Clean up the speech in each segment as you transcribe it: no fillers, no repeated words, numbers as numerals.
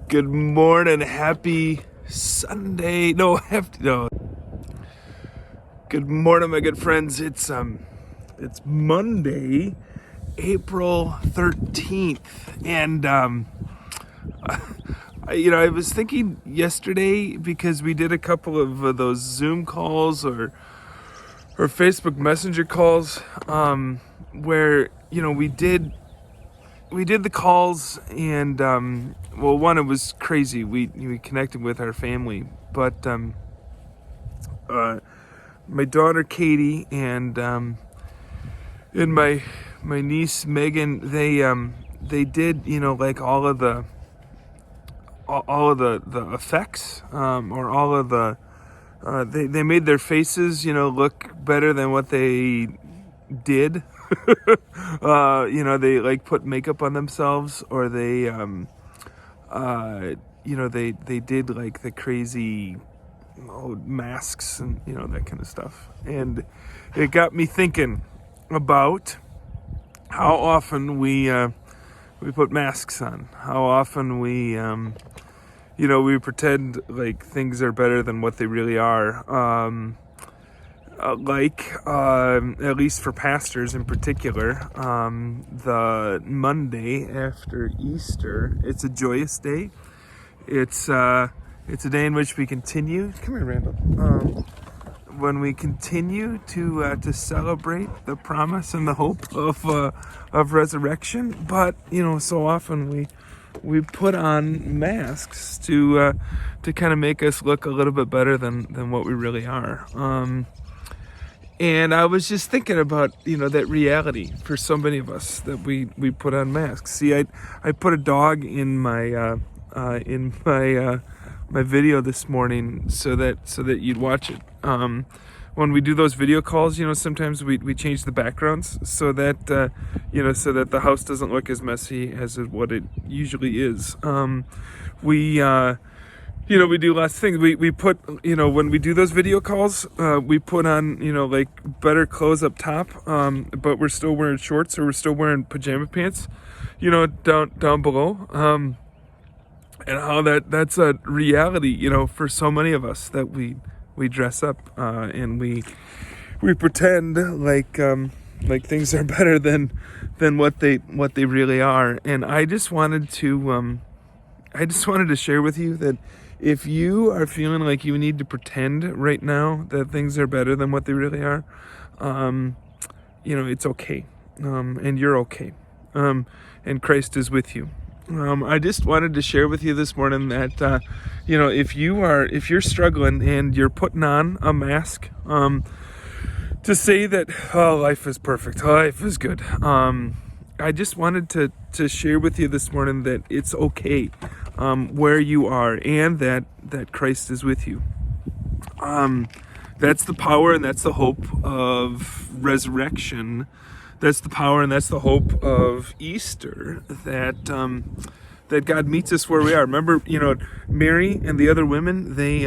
Good morning. Happy Sunday. No. Good morning, my good friends. It's Monday, April 13th, and I was thinking yesterday, because we did a couple of those Zoom calls or Facebook Messenger calls, where we did the calls, and one, it was crazy. We connected with our family, but my daughter Katie and my niece Megan, they did like all of the effects, or all of the they made their faces look better than what they did. They like put makeup on themselves, or they they did like the crazy masks and that kind of stuff. And it got me thinking about how often we put masks on, how often we pretend like things are better than what they really are. At least for pastors in particular, the Monday after Easter, it's a joyous day. It's a day in which we continue. Come here, Randall. When we continue to celebrate the promise and the hope of resurrection, but so often we put on masks to kind of make us look a little bit better than what we really are. And I was just thinking about, that reality for so many of us, that we put on masks. See, I put a dog in my my video this morning so that you'd watch it. When we do those video calls, sometimes we change the backgrounds so that so that the house doesn't look as messy as what it usually is. We do lots of things. We put, when we do those video calls, we put on, like better clothes up top, but we're still wearing shorts, or we're still wearing pajama pants, down below. And how that's a reality, for so many of us, that we dress up, and we pretend like things are better than what they really are. And I just wanted to share with you that if you are feeling like you need to pretend right now that things are better than what they really are, it's okay. And you're okay. And Christ is with you. I just wanted to share with you this morning that, if you're struggling and you're putting on a mask, to say that, life is perfect, life is good. I just wanted to share with you this morning that it's okay, where you are, and that Christ is with you. That's the power and that's the hope of resurrection. That's the power and that's the hope of Easter, that God meets us where we are. Remember, Mary and the other women, they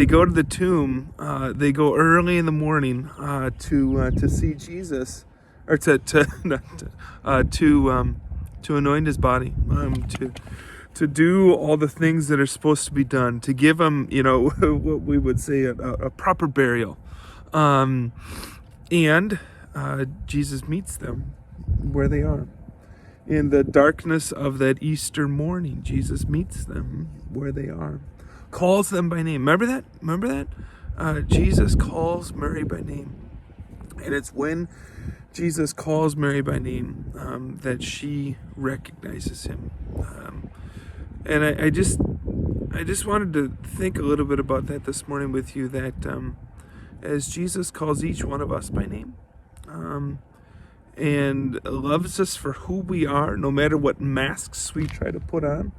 go to the tomb. They go early in the morning to see Jesus, or to anoint his body, to do all the things that are supposed to be done, to give him, what we would say a proper burial, and Jesus meets them where they are. In the darkness of that Easter morning, Jesus meets them where they are, calls them by name. Remember that? Jesus calls Mary by name. And it's when Jesus calls Mary by name that she recognizes him. And I just wanted to think a little bit about that this morning with you, that as Jesus calls each one of us by name, and loves us for who we are, no matter what masks we try to put on,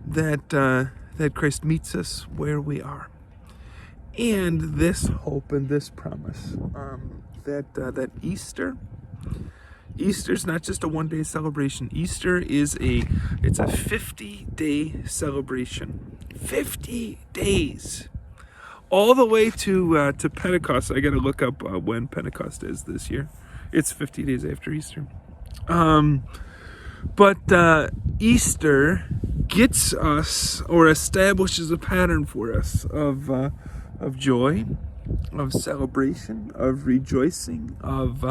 that Christ meets us where we are. And this hope and this promise, that Easter's not just a one-day celebration. Easter it's a 50-day celebration. 50 days. All the way to Pentecost. I got to look up when Pentecost is this year. It's 50 days after Easter. But Easter gets us or establishes a pattern for us of joy, of celebration, of rejoicing, of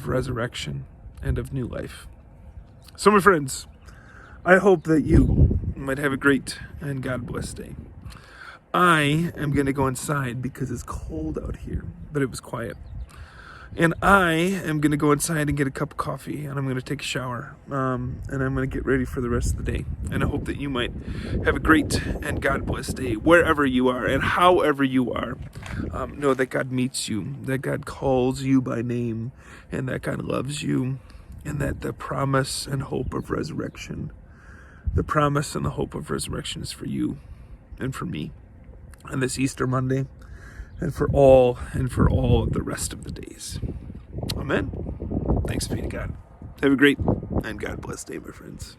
resurrection, and of new life. So, my friends, I hope that you might have a great and God-blessed day. I am going to go inside because it's cold out here, but it was quiet. And I am going to go inside and get a cup of coffee, and I'm going to take a shower, and I'm going to get ready for the rest of the day. And I hope that you might have a great and God-blessed day wherever you are and however you are. Know that God meets you, that God calls you by name, and that God loves you, and that the promise and hope of resurrection, the promise and the hope of resurrection is for you and for me on this Easter Monday, and for all of the rest of the days. Amen. Thanks be to God. Have a great and God-blessed day, my friends.